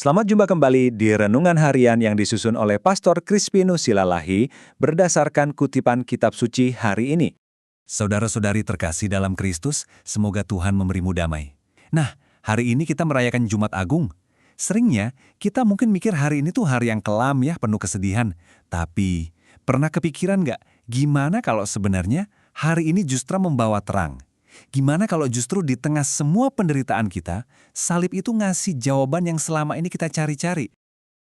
Selamat jumpa kembali di Renungan Harian yang disusun oleh Pastor Crispinus Silalahi berdasarkan kutipan Kitab Suci hari ini. Saudara-saudari terkasih dalam Kristus, semoga Tuhan memberimu damai. Nah, hari ini kita merayakan Jumat Agung. Seringnya, kita mungkin mikir hari ini tuh hari yang kelam ya, penuh kesedihan. Tapi, pernah kepikiran nggak, gimana kalau sebenarnya hari ini justru membawa terang? Gimana kalau justru di tengah semua penderitaan kita, salib itu ngasih jawaban yang selama ini kita cari-cari?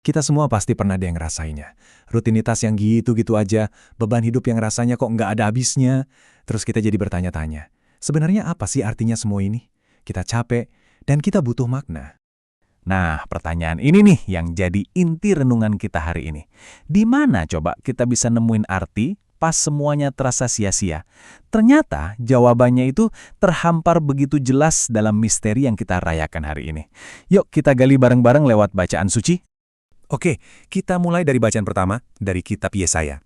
Kita semua pasti pernah ada yang ngerasainnya. Rutinitas yang gitu-gitu aja, beban hidup yang rasanya kok nggak ada habisnya. Terus kita jadi bertanya-tanya, sebenarnya apa sih artinya semua ini? Kita capek, dan kita butuh makna. Nah, pertanyaan ini nih yang jadi inti renungan kita hari ini. Di mana coba kita bisa nemuin arti pas semuanya terasa sia-sia? Ternyata jawabannya itu terhampar begitu jelas dalam misteri yang kita rayakan hari ini. Yuk kita gali bareng-bareng lewat bacaan suci. Oke, kita mulai dari bacaan pertama, dari kitab Yesaya.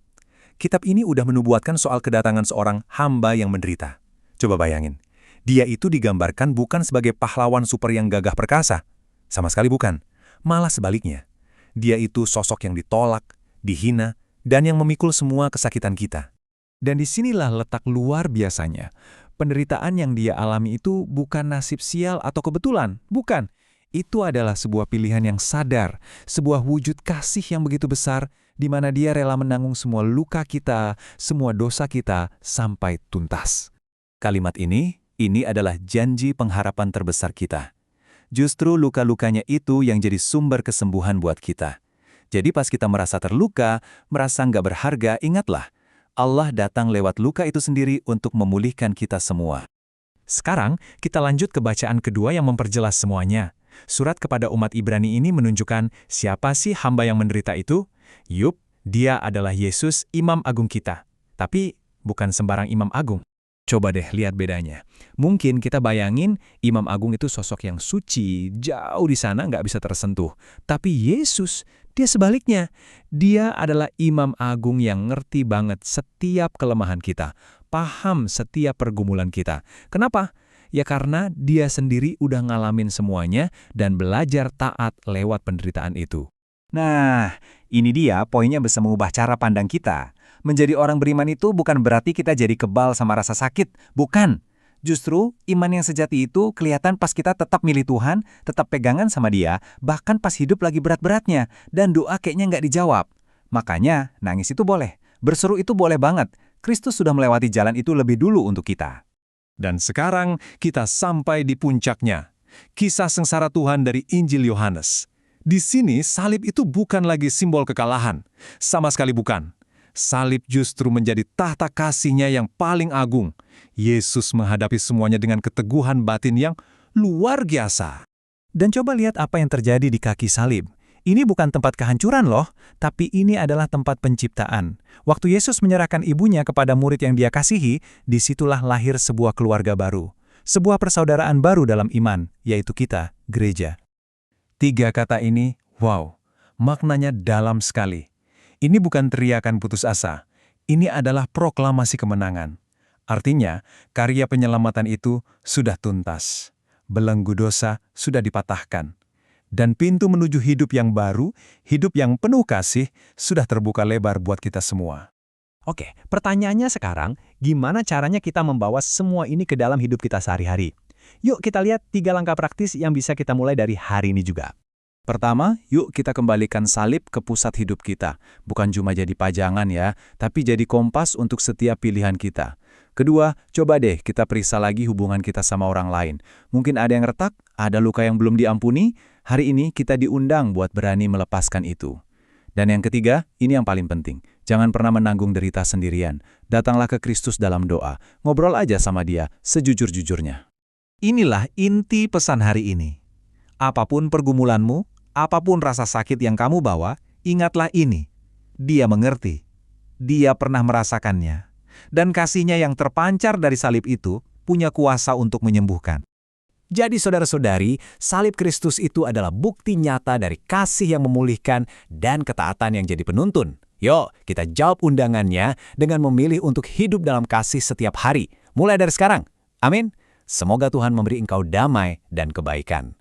Kitab ini udah menubuatkan soal kedatangan seorang hamba yang menderita. Coba bayangin, dia itu digambarkan bukan sebagai pahlawan super yang gagah perkasa. Sama sekali bukan, malah sebaliknya. Dia itu sosok yang ditolak, dihina, dan yang memikul semua kesakitan kita. Dan disinilah letak luar biasanya. Penderitaan yang dia alami itu bukan nasib sial atau kebetulan, bukan. Itu adalah sebuah pilihan yang sadar, sebuah wujud kasih yang begitu besar, di mana dia rela menanggung semua luka kita, semua dosa kita, sampai tuntas. Kalimat ini adalah janji pengharapan terbesar kita. Justru luka-lukanya itu yang jadi sumber kesembuhan buat kita. Jadi pas kita merasa terluka, merasa nggak berharga, ingatlah, Allah datang lewat luka itu sendiri untuk memulihkan kita semua. Sekarang, kita lanjut ke bacaan kedua yang memperjelas semuanya. Surat kepada umat Ibrani ini menunjukkan siapa sih hamba yang menderita itu? Yup, dia adalah Yesus, Imam Agung kita. Tapi, bukan sembarang Imam Agung. Coba deh lihat bedanya. Mungkin kita bayangin Imam Agung itu sosok yang suci, jauh di sana nggak bisa tersentuh. Tapi Yesus, dia sebaliknya. Dia adalah Imam Agung yang ngerti banget setiap kelemahan kita, paham setiap pergumulan kita. Kenapa? Ya karena dia sendiri udah ngalamin semuanya dan belajar taat lewat penderitaan itu. Nah, ini dia poinnya bisa mengubah cara pandang kita. Menjadi orang beriman itu bukan berarti kita jadi kebal sama rasa sakit. Bukan. Justru, iman yang sejati itu kelihatan pas kita tetap milih Tuhan, tetap pegangan sama Dia, bahkan pas hidup lagi berat-beratnya, dan doa kayaknya nggak dijawab. Makanya, nangis itu boleh. Berseru itu boleh banget. Kristus sudah melewati jalan itu lebih dulu untuk kita. Dan sekarang, kita sampai di puncaknya. Kisah sengsara Tuhan dari Injil Yohanes. Di sini, salib itu bukan lagi simbol kekalahan. Sama sekali bukan. Salib justru menjadi tahta kasih-Nya yang paling agung. Yesus menghadapi semuanya dengan keteguhan batin yang luar biasa. Dan coba lihat apa yang terjadi di kaki salib. Ini bukan tempat kehancuran loh, tapi ini adalah tempat penciptaan. Waktu Yesus menyerahkan ibunya kepada murid yang Dia kasihi, disitulah lahir sebuah keluarga baru. Sebuah persaudaraan baru dalam iman, yaitu kita, gereja. 3 kata ini, wow, maknanya dalam sekali. Ini bukan teriakan putus asa, ini adalah proklamasi kemenangan. Artinya, karya penyelamatan itu sudah tuntas. Belenggu dosa sudah dipatahkan. Dan pintu menuju hidup yang baru, hidup yang penuh kasih, sudah terbuka lebar buat kita semua. Oke, pertanyaannya sekarang, gimana caranya kita membawa semua ini ke dalam hidup kita sehari-hari? Yuk kita lihat 3 langkah praktis yang bisa kita mulai dari hari ini juga. Pertama, yuk kita kembalikan salib ke pusat hidup kita. Bukan cuma jadi pajangan ya, tapi jadi kompas untuk setiap pilihan kita. Kedua, coba deh kita periksa lagi hubungan kita sama orang lain. Mungkin ada yang retak, ada luka yang belum diampuni. Hari ini kita diundang buat berani melepaskan itu. Dan yang ketiga, ini yang paling penting. Jangan pernah menanggung derita sendirian. Datanglah ke Kristus dalam doa. Ngobrol aja sama Dia sejujur-jujurnya. Inilah inti pesan hari ini. Apapun pergumulanmu, apapun rasa sakit yang kamu bawa, ingatlah ini. Dia mengerti. Dia pernah merasakannya. Dan kasih-Nya yang terpancar dari salib itu punya kuasa untuk menyembuhkan. Jadi saudara-saudari, salib Kristus itu adalah bukti nyata dari kasih yang memulihkan dan ketaatan yang jadi penuntun. Yuk, kita jawab undangannya dengan memilih untuk hidup dalam kasih setiap hari. Mulai dari sekarang. Amin. Semoga Tuhan memberi engkau damai dan kebaikan.